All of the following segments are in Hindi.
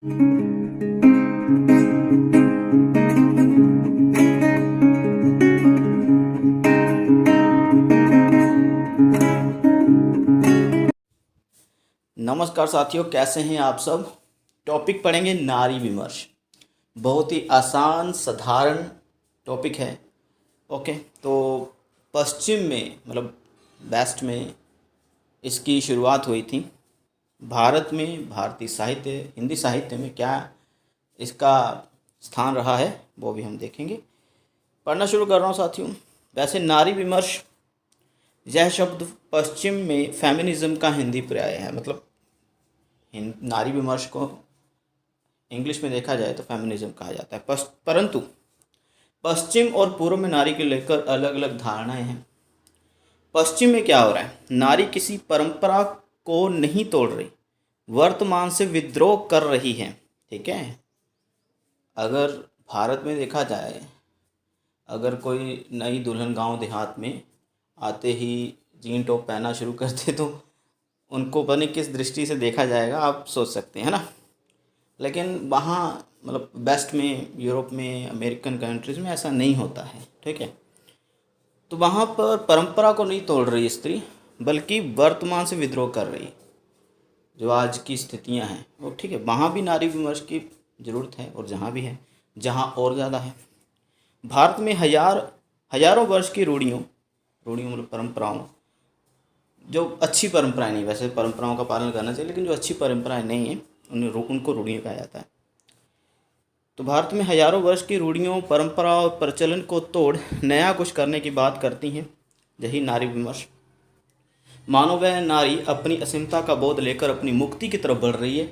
नमस्कार साथियों, कैसे हैं आप सब। टॉपिक पढ़ेंगे नारी विमर्श। बहुत ही आसान साधारण टॉपिक है। ओके, तो पश्चिम में मतलब वेस्ट में इसकी शुरुआत हुई थी। भारत में भारतीय साहित्य, हिंदी साहित्य में क्या इसका स्थान रहा है वो भी हम देखेंगे। पढ़ना शुरू कर रहा हूँ साथियों। वैसे नारी विमर्श यह शब्द पश्चिम में फेमिनिज्म का हिंदी पर्याय है। मतलब नारी विमर्श को इंग्लिश में देखा जाए तो फेमिनिज्म कहा जाता है। परंतु पश्चिम और पूर्व में नारी को लेकर अलग अलग धारणाएं हैं। पश्चिम में क्या हो रहा है, नारी किसी परंपरा को नहीं तोड़ रही, वर्तमान से विद्रोह कर रही है। ठीक है, अगर भारत में देखा जाए, अगर कोई नई दुल्हन गांव देहात में आते ही जीन टॉप पहनना शुरू करते तो उनको पता नहीं किस दृष्टि से देखा जाएगा, आप सोच सकते हैं, है ना। लेकिन वहाँ मतलब वेस्ट में, यूरोप में, अमेरिकन कंट्रीज़ में ऐसा नहीं होता है। ठीक है, तो वहाँ पर परंपरा को नहीं तोड़ रही स्त्री, बल्कि वर्तमान से विद्रोह कर रही। जो आज की स्थितियाँ हैं वो ठीक है, वहाँ भी नारी विमर्श की ज़रूरत है और जहाँ भी है, जहाँ और ज़्यादा है। भारत में हजारों वर्ष की रूढ़ियों मतलब परंपराओं, जो अच्छी परंपराएं नहीं, वैसे परंपराओं का पालन करना चाहिए, लेकिन जो अच्छी परंपराएं नहीं हैं उनको रूढ़ियाँ कहा जाता है। तो भारत में हजारों वर्ष की रूढ़ियों, परंपरा और प्रचलन को तोड़ नया कुछ करने की बात करती हैं, यही नारी विमर्श। मानो वह नारी अपनी असीमता का बोध लेकर अपनी मुक्ति की तरफ बढ़ रही है।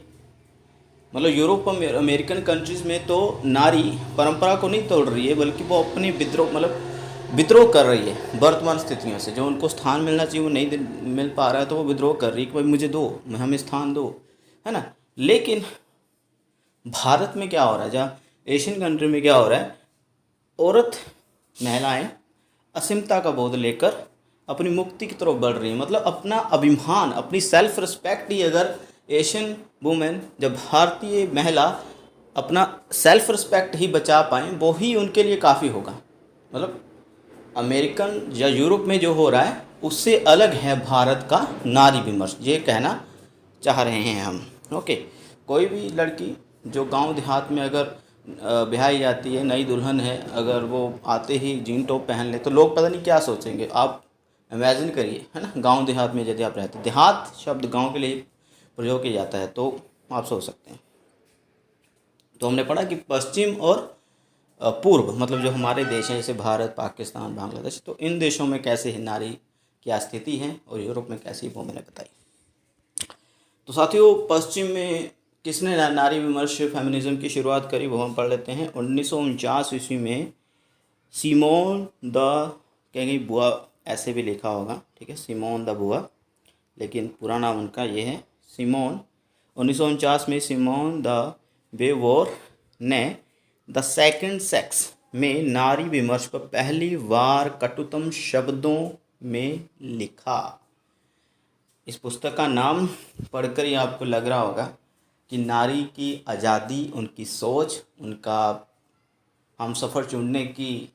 मतलब यूरोप और अमेरिकन कंट्रीज़ में तो नारी परंपरा को नहीं तोड़ रही है, बल्कि वो अपनी विद्रोह कर रही है वर्तमान स्थितियों से। जो उनको स्थान मिलना चाहिए वो नहीं मिल पा रहा है, तो वो विद्रोह कर रही है कि भाई मुझे दो, हमें स्थान दो, है ना। लेकिन भारत में क्या हो रहा है, जहाँ एशियन कंट्री में क्या हो रहा है, औरत, महिलाएं असीमता का बोध लेकर अपनी मुक्ति की तरफ बढ़ रही है। मतलब अपना अभिमान, अपनी सेल्फ रिस्पेक्ट ही, अगर एशियन वुमेन, जब भारतीय महिला अपना सेल्फ रिस्पेक्ट ही बचा पाएँ, वो ही उनके लिए काफ़ी होगा। मतलब अमेरिकन या यूरोप में जो हो रहा है उससे अलग है भारत का नारी विमर्श, ये कहना चाह रहे हैं हम। ओके, कोई भी लड़की जो गांव देहात में अगर ब्याही जाती है, नई दुल्हन है, अगर वो आते ही जीन टॉप पहन ले तो लोग पता नहीं क्या सोचेंगे। आप इमेजिन करिए, है ना। गांव देहात में यदि आप रहते, देहात शब्द गांव के लिए प्रयोग किया जाता है, तो आप सोच सकते हैं। तो हमने पढ़ा कि पश्चिम और पूर्व, मतलब जो हमारे देश हैं जैसे भारत, पाकिस्तान, बांग्लादेश, तो इन देशों में कैसे नारी की स्थिति है और यूरोप में कैसी, वो मैंने बताई। तो साथियों, पश्चिम में किसने नारी विमर्श फेमिनिज्म की शुरुआत करी वो हम पढ़ लेते हैं। 1949 ईस्वी में सिमोन द, कहीं बुआ ऐसे भी लिखा होगा, ठीक है, सिमोन द बुआ, लेकिन पूरा नाम उनका ये है सिमोन। 1949 में सिमोन द बेवोर ने द सेकंड सेक्स में नारी विमर्श पर पहली बार कटुतम शब्दों में लिखा। इस पुस्तक का नाम पढ़कर ही आपको लग रहा होगा कि नारी की आज़ादी, उनकी सोच, उनका हम सफ़र चुनने की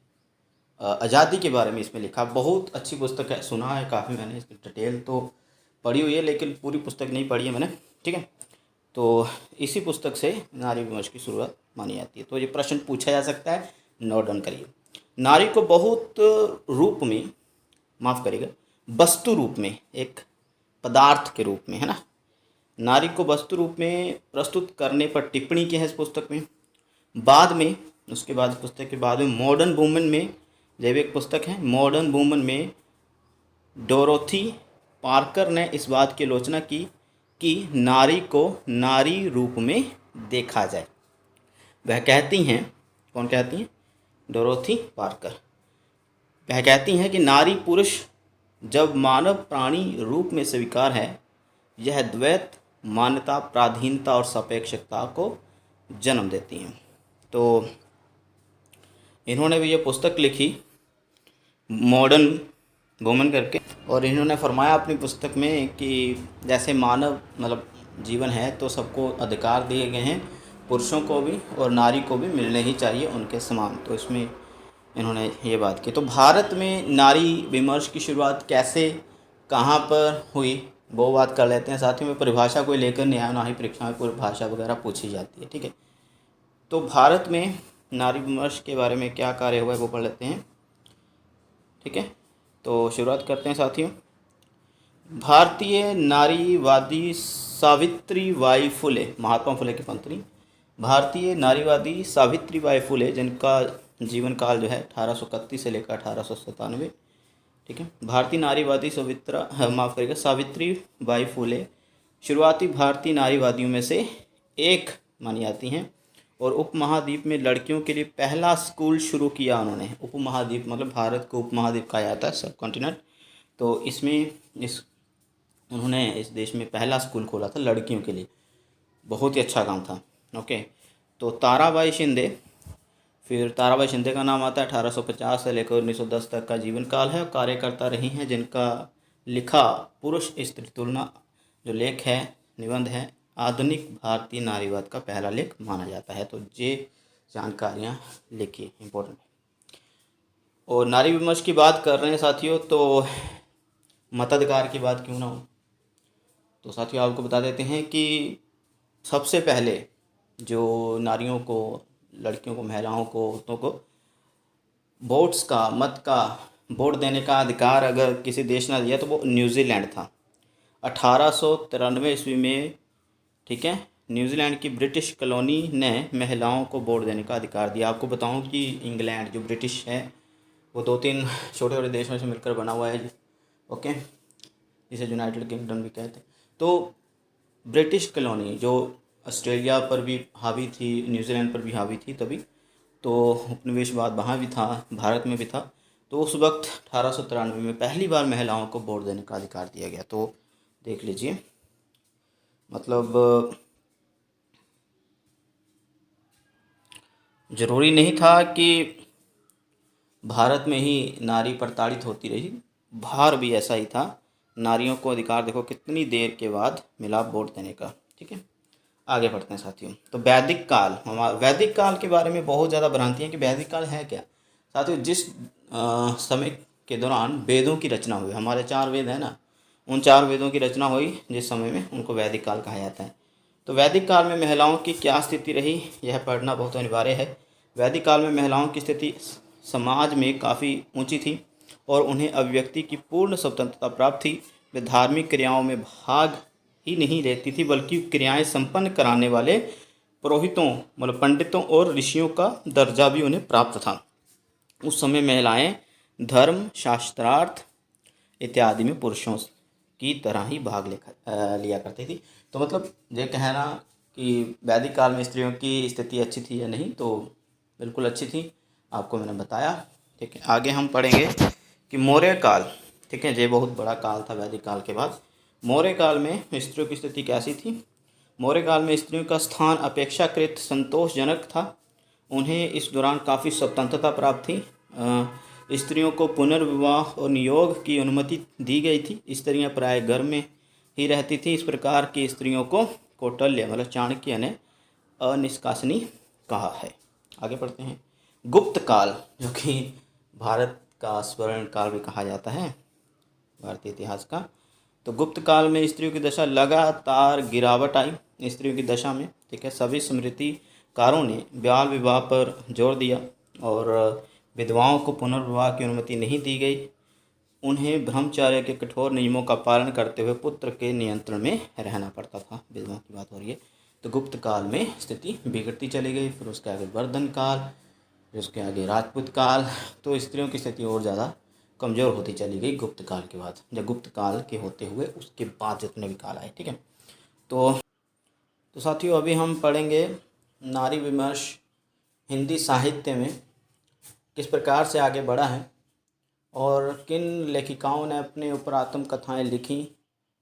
आज़ादी के बारे में इसमें लिखा। बहुत अच्छी पुस्तक है, सुना है काफ़ी मैंने, इसकी डिटेल तो पढ़ी हुई है, लेकिन पूरी पुस्तक नहीं पढ़ी है मैंने। ठीक है, तो इसी पुस्तक से नारी विमर्श की शुरुआत मानी जाती है। तो ये प्रश्न पूछा जा सकता है, नोट डाउन करिए। नारी को बहुत रूप में, माफ़ करिएगा, वस्तु रूप में, एक पदार्थ के रूप में, है ना, नारी को वस्तु रूप में प्रस्तुत करने पर टिप्पणी की है इस पुस्तक में। बाद में, उसके बाद पुस्तक के बाद में मॉडर्न वुमन में, जब एक पुस्तक है मॉडर्न वुमन में, डोरोथी पार्कर ने इस बात की आलोचना की कि नारी को नारी रूप में देखा जाए। वह कहती हैं, कौन कहती हैं, डोरोथी पार्कर। वह कहती हैं कि नारी पुरुष जब मानव प्राणी रूप में स्वीकार है, यह द्वैत मान्यता, प्राधीनता और सापेक्षता को जन्म देती हैं। तो इन्होंने भी ये पुस्तक लिखी मॉडर्न वुमन करके, और इन्होंने फरमाया अपनी पुस्तक में कि जैसे मानव मतलब जीवन है तो सबको अधिकार दिए गए हैं, पुरुषों को भी और नारी को भी मिलने ही चाहिए उनके समान। तो इसमें इन्होंने ये बात की। तो भारत में नारी विमर्श की शुरुआत कैसे, कहाँ पर हुई, वो बात कर लेते हैं। साथ ही में परिभाषा कोई लेकर नहीं आया, ना ही परीक्षा में परिभाषा वगैरह पूछी जाती है, ठीक है। तो भारत में नारी विमर्श के बारे में क्या कार्य हुआ है वो पढ़ लेते हैं, ठीक है। तो शुरुआत करते हैं साथियों। भारतीय नारीवादी सावित्रीबाई फुले, महात्मा फुले की पत्नी, भारतीय नारीवादी सावित्रीबाई फुले, जिनका जीवन काल जो है 1831 से लेकर 1897, ठीक है। भारतीय नारीवादी माफ़ करिएगा, सावित्रीबाई फुले शुरुआती भारतीय नारीवादियों में से एक मानी जाती हैं और उपमहाद्वीप में लड़कियों के लिए पहला स्कूल शुरू किया उन्होंने। उपमहाद्वीप मतलब भारत को उपमहाद्वीप कहा जाता है, सब कॉन्टिनेंट। तो इसमें उन्होंने इस देश में पहला स्कूल खोला था लड़कियों के लिए, बहुत ही अच्छा काम था, ओके। तो ताराबाई शिंदे, फिर ताराबाई शिंदे का नाम आता है। 1850 से लेकर 1910 तक का जीवन काल है और कार्यकर्ता रही हैं, जिनका लिखा पुरुष स्त्री तुलना जो लेख है, निबंध है, आधुनिक भारतीय नारीवाद का पहला लेख माना जाता है। तो ये जानकारियाँ लिखिए, इम्पोर्टेंट। और नारी विमर्श की बात कर रहे हैं साथियों, तो मताधिकार की बात क्यों ना हो। तो साथियों आपको बता देते हैं कि सबसे पहले जो नारियों को, लड़कियों को, महिलाओं को, औरतों को वोट्स का, मत का, वोट देने का अधिकार अगर किसी देश ने दिया तो वो न्यूजीलैंड था। 1893 ईस्वी में, ठीक है, न्यूजीलैंड की ब्रिटिश कॉलोनी ने महिलाओं को वोट देने का अधिकार दिया। आपको बताऊं कि इंग्लैंड जो ब्रिटिश है वो 2-3 छोटे छोटे देशों से मिलकर बना हुआ है, ओके, जिसे यूनाइटेड किंगडम भी कहते हैं। तो ब्रिटिश कॉलोनी जो ऑस्ट्रेलिया पर भी हावी थी, न्यूजीलैंड पर भी हावी थी तभी, तो उपनिवेशवाद वहाँ भी था, भारत में भी था। तो उस वक्त 1893 में पहली बार महिलाओं को वोट देने का अधिकार दिया गया। तो देख लीजिए, मतलब ज़रूरी नहीं था कि भारत में ही नारी प्रताड़ित होती रही, बाहर भी ऐसा ही था। नारियों को अधिकार देखो कितनी देर के बाद मिला वोट देने का, ठीक है। आगे बढ़ते हैं साथियों। तो वैदिक काल, वैदिक काल के बारे में बहुत ज़्यादा भ्रांतियाँ कि वैदिक काल है क्या। साथियों जिस समय के दौरान वेदों की रचना हुई, हमारे 4 वेद हैं ना, उन 4 वेदों की रचना हुई जिस समय में, उनको वैदिक काल कहा जाता है। तो वैदिक काल में महिलाओं की क्या स्थिति रही, यह पढ़ना बहुत अनिवार्य है। वैदिक काल में महिलाओं की स्थिति समाज में काफ़ी ऊंची थी और उन्हें अभिव्यक्ति की पूर्ण स्वतंत्रता प्राप्त थी। वे धार्मिक क्रियाओं में भाग ही नहीं लेती थी, बल्कि क्रियाएं संपन्न कराने वाले पुरोहितों, मतलब पंडितों और ऋषियों का दर्जा भी उन्हें प्राप्त था। उस समय महिलाएं धर्म, शास्त्रार्थ इत्यादि में पुरुषों की तरह ही भाग लिया करती थी। तो मतलब ये कहना कि वैदिक काल में स्त्रियों की स्थिति अच्छी थी या नहीं, तो बिल्कुल अच्छी थी, आपको मैंने बताया, ठीक है। आगे हम पढ़ेंगे कि मौर्य काल, ठीक है, ये बहुत बड़ा काल था वैदिक काल के बाद। मौर्य काल में स्त्रियों की स्थिति कैसी थी। मौर्य काल में स्त्रियों का स्थान अपेक्षाकृत संतोषजनक था। उन्हें इस दौरान काफ़ी स्वतंत्रता प्राप्त थी। स्त्रियों को पुनर्विवाह और नियोग की अनुमति दी गई थी। स्त्रियां प्राय घर में ही रहती थी। इस प्रकार की स्त्रियों को कौटिल्य मतलब चाणक्य ने अनिष्कासनी कहा है। आगे पढ़ते हैं। गुप्त काल, जो कि भारत का स्वर्ण काल भी कहा जाता है भारतीय इतिहास का। तो गुप्त काल में स्त्रियों की दशा लगातार गिरावट आई स्त्रियों की दशा में, ठीक है। सभी स्मृतिकारों ने बाल विवाह पर जोर दिया और विधवाओं को पुनर्विवाह की अनुमति नहीं दी गई। उन्हें ब्रह्मचर्य के कठोर नियमों का पालन करते हुए पुत्र के नियंत्रण में रहना पड़ता था। विधवा की बात हो रही है। तो गुप्त काल में स्थिति बिगड़ती चली गई। फिर उसके आगे वर्धन काल, फिर उसके आगे राजपूत काल। तो स्त्रियों की स्थिति और ज़्यादा कमज़ोर होती चली गई गुप्त काल के बाद। जब गुप्त काल के होते हुए उसके बाद जितने भी काल आए, ठीक है। तो साथियों अभी हम पढ़ेंगे नारी विमर्श हिंदी साहित्य में किस प्रकार से आगे बढ़ा है और किन लेखिकाओं ने अपने ऊपर आत्मकथाएँ लिखी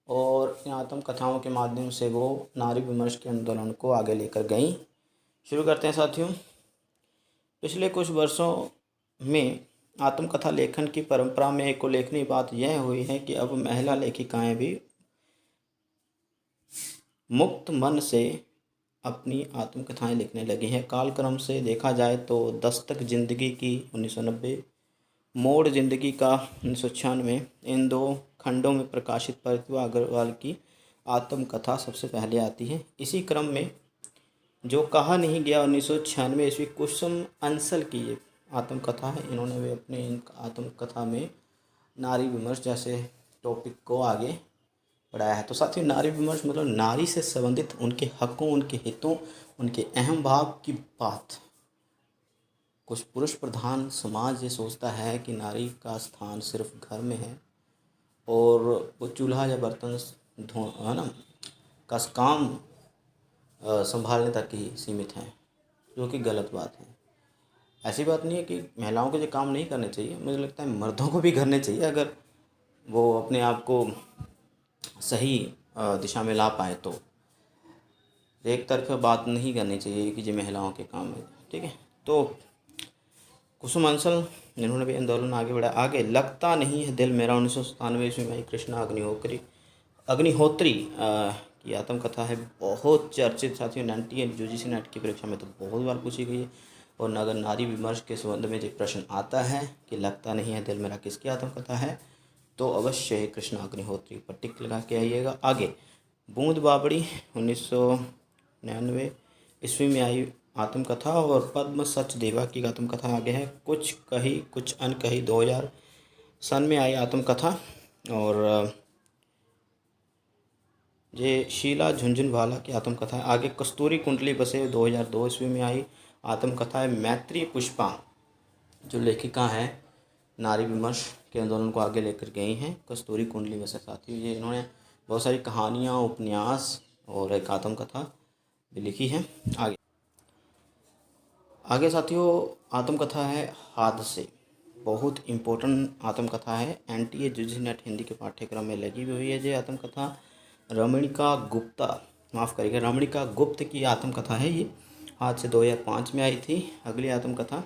और इन आत्मकथाओं के माध्यम से वो नारी विमर्श के आंदोलन को आगे लेकर गईं। शुरू करते हैं साथियों। पिछले कुछ वर्षों में आत्मकथा लेखन की परंपरा में एक उल्लेखनीय बात यह हुई है कि अब महिला लेखिकाएं भी मुक्त मन से अपनी आत्मकथाएं लिखने लगी हैं। कालक्रम से देखा जाए तो दस्तक ज़िंदगी की 1990, मोड़ ज़िंदगी का 1996, इन 2 खंडों में प्रकाशित प्रतिभा अग्रवाल की आत्मकथा सबसे पहले आती है। इसी क्रम में जो कहा नहीं गया 1996 ईस्वी कुसुम अंसल की ये आत्मकथा है। इन्होंने भी अपनी आत्मकथा में नारी विमर्श जैसे टॉपिक को आगे बढ़ाया है। तो साथियों, नारी विमर्श मतलब नारी से संबंधित उनके हकों, उनके हितों, उनके अहम भाव की बात। कुछ पुरुष प्रधान समाज ये सोचता है कि नारी का स्थान सिर्फ घर में है और वो चूल्हा या बर्तन धो है ना का काम संभालने तक ही सीमित है, जो कि गलत बात है। ऐसी बात नहीं है कि महिलाओं को ये काम नहीं करने चाहिए, मुझे लगता है मर्दों को भी करने चाहिए, अगर वो अपने आप को सही दिशा में ला पाए तो। एक तरफा बात नहीं करनी चाहिए कि ये महिलाओं के काम है, ठीक है। तो कुसुम अंसल इन्होंने भी आंदोलन आगे बढ़ाया। आगे लगता नहीं है दिल मेरा 1997 ईस्वी में कृष्णा अग्निहोत्री की आत्मकथा है, बहुत चर्चित। साथियों, 98 यूजीसी नेट की परीक्षा में तो बहुत बार पूछी गई है। और अगर नारी विमर्श के संबंध में जो प्रश्न आता है कि लगता नहीं है दिल मेरा किसकी आत्मकथा है, तो अवश्य ही कृष्णा अग्निहोत्री पर टिक लगा के आइएगा। आगे बूंद बाबड़ी 1999 ईस्वी में आई आत्मकथा, और पद्म सचदेवा की आत्मकथा आगे है। कुछ कही कुछ अनकही 2000 सन में आई आत्मकथा। और ये शीला झुंझुनवाला की आत्मकथा है। आगे कस्तूरी कुंडली बसे 2002 ईस्वी में आई आत्मकथा है। मैत्री पुष्पा जो लेखिका हैं नारी विमर्श के आंदोलन को आगे लेकर गई हैं, कस्तूरी कुंडली बसे। साथियों, ये इन्होंने बहुत सारी कहानियाँ, उपन्यास और एक आत्मकथा भी लिखी है। आगे साथियों, आत्मकथा है हादसे, बहुत इम्पोर्टेंट आत्मकथा है। एनटीए यूजीसी नेट हिंदी के पाठ्यक्रम में लगी हुई है। ये आत्मकथा रमणिका गुप्त की आत्मकथा है। ये आज से 2005 में आई थी। अगली आत्मकथा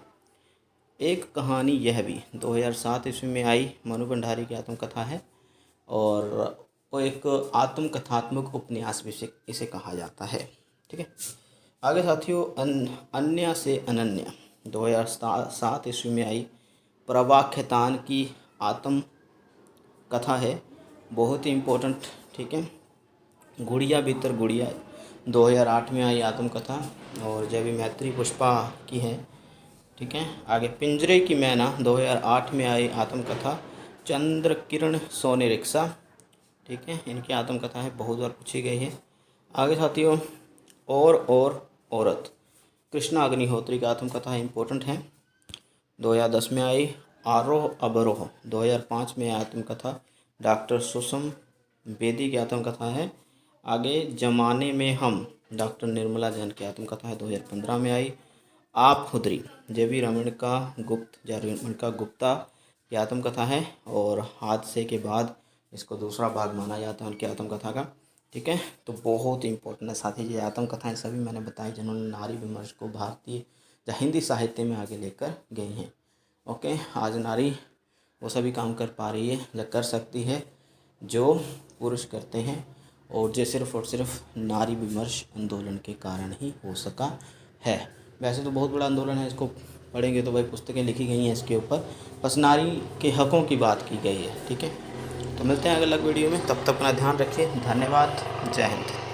एक कहानी यह भी 2007 ईस्वी में आई, मनु भंडारी की आत्मकथा है। और वो एक आत्मकथात्मक उपन्यास भी इसे कहा जाता है, ठीक है। आगे साथियों, अन्य से अनन्या 2007 ईस्वी में आई प्रवाख्यातान की आत्मकथा है, बहुत ही इम्पोर्टेंट, ठीक है। गुड़िया भीतर गुड़िया 2008 में आई आत्मकथा, और जब भी मैत्री पुष्पा की है, ठीक है। आगे पिंजरे की मैना 2008 में आई आत्मकथा। चंद्र किरण सोने रिक्शा, ठीक है, इनकी आत्मकथा है, बहुत बार पूछी गई है। आगे साथियों, और औरत कृष्णा अग्निहोत्री की आत्मकथा इम्पोर्टेंट है, 2010 में आई। आरोह अवरोह 2005 में आत्मकथा डॉक्टर सुषम बेदी की आत्मकथा है। आगे जमाने में हम डॉक्टर निर्मला जैन की आत्मकथा है, 2015 में आई। आप खुदरी जेवी रमणिका गुप्ता की आत्मकथा है, और हादसे के बाद इसको दूसरा भाग माना जाता है उनकी आत्मकथा का, ठीक है। तो बहुत इंपॉर्टेंट है साथी, ये आत्मकथाएं सभी मैंने बताई जिन्होंने नारी विमर्श को भारतीय या हिंदी साहित्य में आगे लेकर गई हैं। ओके, आज नारी वो सभी काम कर पा रही है या कर सकती है जो पुरुष करते हैं, और ये सिर्फ और सिर्फ नारी विमर्श आंदोलन के कारण ही हो सका है। वैसे तो बहुत बड़ा आंदोलन है, इसको पढ़ेंगे तो भाई पुस्तकें लिखी गई हैं इसके ऊपर, बस नारी के हकों की बात की गई है, ठीक है। तो मिलते हैं अगले वीडियो में, तब तक अपना ध्यान रखिए। धन्यवाद, जय हिंद।